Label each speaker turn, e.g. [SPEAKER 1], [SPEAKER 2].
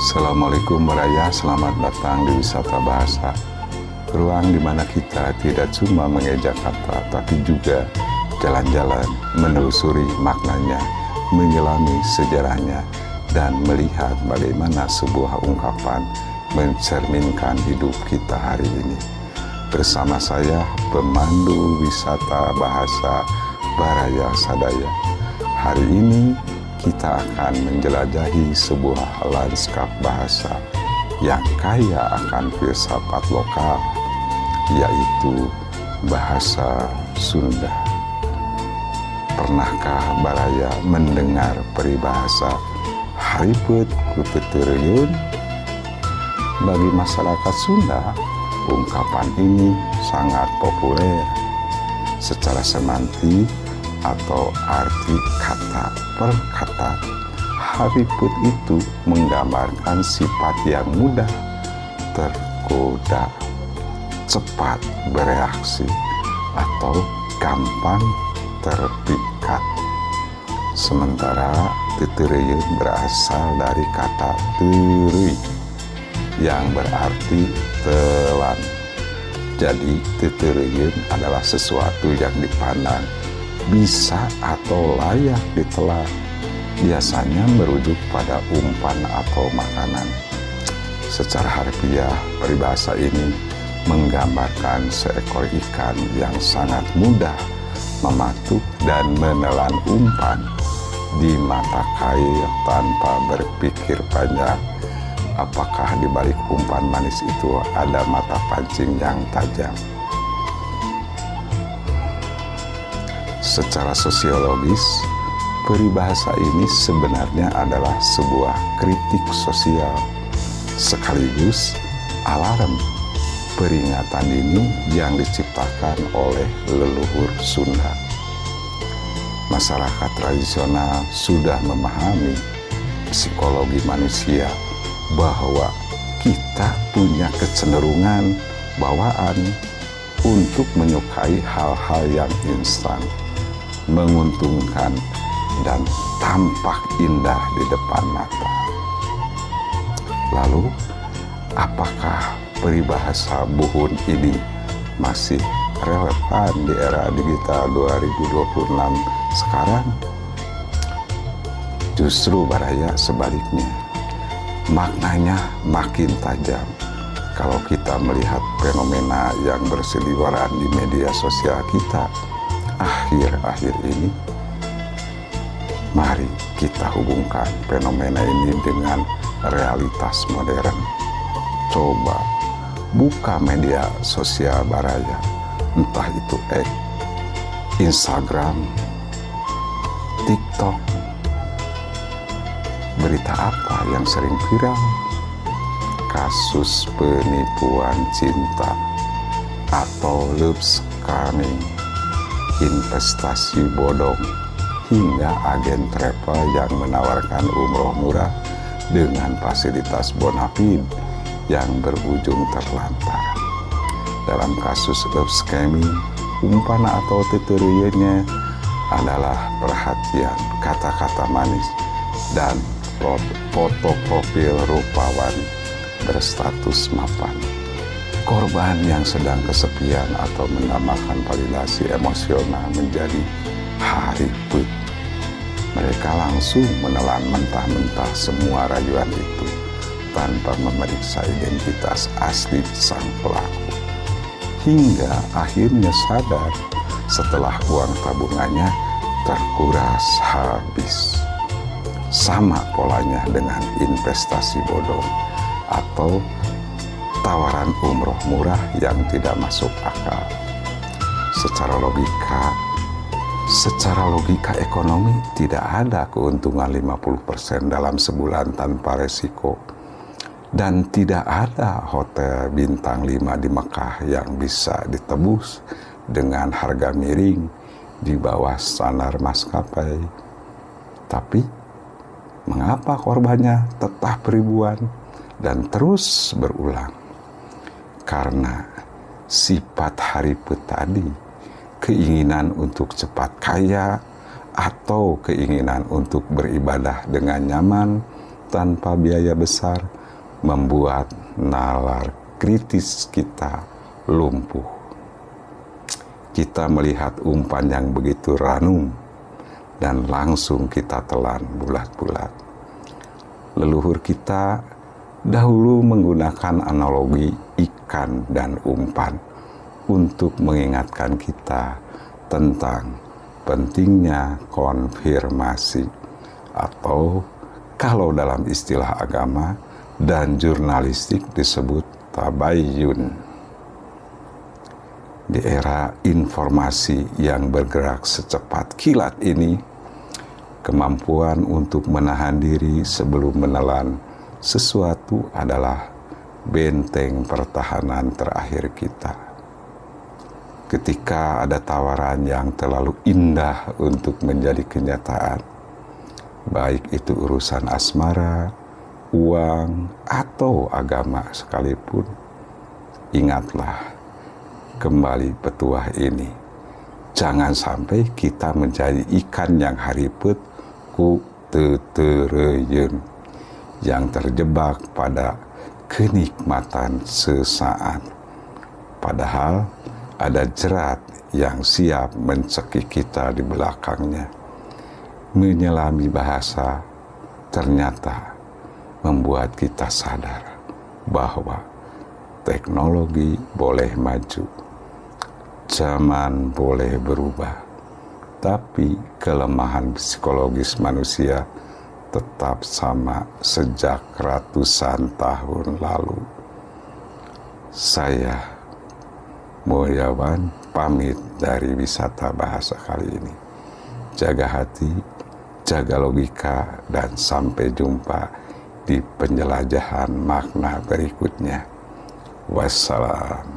[SPEAKER 1] Assalamualaikum Baraya, selamat datang di Wisata Bahasa. Ruang di mana kita tidak cuma mengeja kata, tapi juga jalan-jalan, menelusuri maknanya, menyelami sejarahnya, dan melihat bagaimana sebuah ungkapan mencerminkan hidup kita hari ini. Bersama saya, pemandu wisata bahasa Baraya Sadaya. Hari ini kita akan menjelajahi sebuah lanskap bahasa yang kaya akan filsafat lokal, yaitu bahasa Sunda. Pernahkah Baraya mendengar peribahasa hariput ku tetereun? Bagi masyarakat Sunda, ungkapan ini sangat populer. Secara semantik atau arti kata per kata, hariput itu menggambarkan sifat yang mudah tergoda, cepat bereaksi, atau gampang terpikat. Sementara tetereun berasal dari kata teureuy yang berarti telan. Jadi tetereun adalah sesuatu yang dipandang bisa atau layak ditelan, biasanya merujuk pada umpan atau makanan. Secara harfiah, peribahasa ini menggambarkan seekor ikan yang sangat mudah mematuk dan menelan umpan di mata air tanpa berpikir panjang apakah di balik umpan manis itu ada mata pancing yang tajam. Secara sosiologis, peribahasa ini sebenarnya adalah sebuah kritik sosial, sekaligus alarm peringatan dini yang diciptakan oleh leluhur Sunda. Masyarakat tradisional sudah memahami psikologi manusia bahwa kita punya kecenderungan bawaan untuk menyukai hal-hal yang instan, menguntungkan, dan tampak indah di depan mata. Lalu, apakah peribahasa buhun ini masih relevan di era digital 2026 sekarang? Justru Baraya sebaliknya, maknanya makin tajam kalau kita melihat fenomena yang berseliweran di media sosial kita akhir-akhir ini. Mari kita hubungkan fenomena ini dengan realitas modern. Coba buka media sosial Baraya, entah itu X, Instagram, TikTok. Berita apa yang sering viral? Kasus penipuan cinta atau love scamming, investasi bodong, hingga agen travel yang menawarkan umroh murah dengan fasilitas bonafide yang berujung terlantar. Dalam kasus love scamming, umpan atau tetereunnya adalah perhatian, kata-kata manis, dan foto profil rupawan berstatus mapan. Korban yang sedang kesepian atau menambahkan validasi emosional menjadi hariput. Mereka langsung menelan mentah-mentah semua rayuan itu tanpa memeriksa identitas asli sang pelaku. Hingga akhirnya sadar setelah uang tabungannya terkuras habis. Sama polanya dengan investasi bodong atau tawaran umroh murah yang tidak masuk akal. Secara logika ekonomi, tidak ada keuntungan 50% dalam sebulan tanpa resiko. Dan tidak ada hotel bintang 5 di Mekah yang bisa ditebus dengan harga miring di bawah standar maskapai. Tapi mengapa korbannya tetap ribuan dan terus berulang? Karena sifat hariput tadi, keinginan untuk cepat kaya atau keinginan untuk beribadah dengan nyaman tanpa biaya besar membuat nalar kritis kita lumpuh. Kita melihat umpan yang begitu ranum dan langsung kita telan bulat-bulat. Leluhur kita dahulu menggunakan analogi ikan dan umpan untuk mengingatkan kita tentang pentingnya konfirmasi, atau kalau dalam istilah agama dan jurnalistik disebut tabayyun. Di era informasi yang bergerak secepat kilat ini, kemampuan untuk menahan diri sebelum menelan sesuatu adalah benteng pertahanan terakhir kita. Ketika ada tawaran yang terlalu indah untuk menjadi kenyataan, baik itu urusan asmara, uang, atau agama sekalipun, ingatlah kembali petuah ini. Jangan sampai kita menjadi ikan yang hariput ku tetereyun, yang terjebak pada kenikmatan sesaat. Padahal ada jerat yang siap mencekik kita di belakangnya. Menyelami bahasa ternyata membuat kita sadar bahwa teknologi boleh maju, zaman boleh berubah, tapi kelemahan psikologis manusia tetap sama sejak ratusan tahun lalu. Saya, Mulyawan, pamit dari wisata bahasa kali ini. Jaga hati, jaga logika, dan sampai jumpa di penjelajahan makna berikutnya. Wassalam.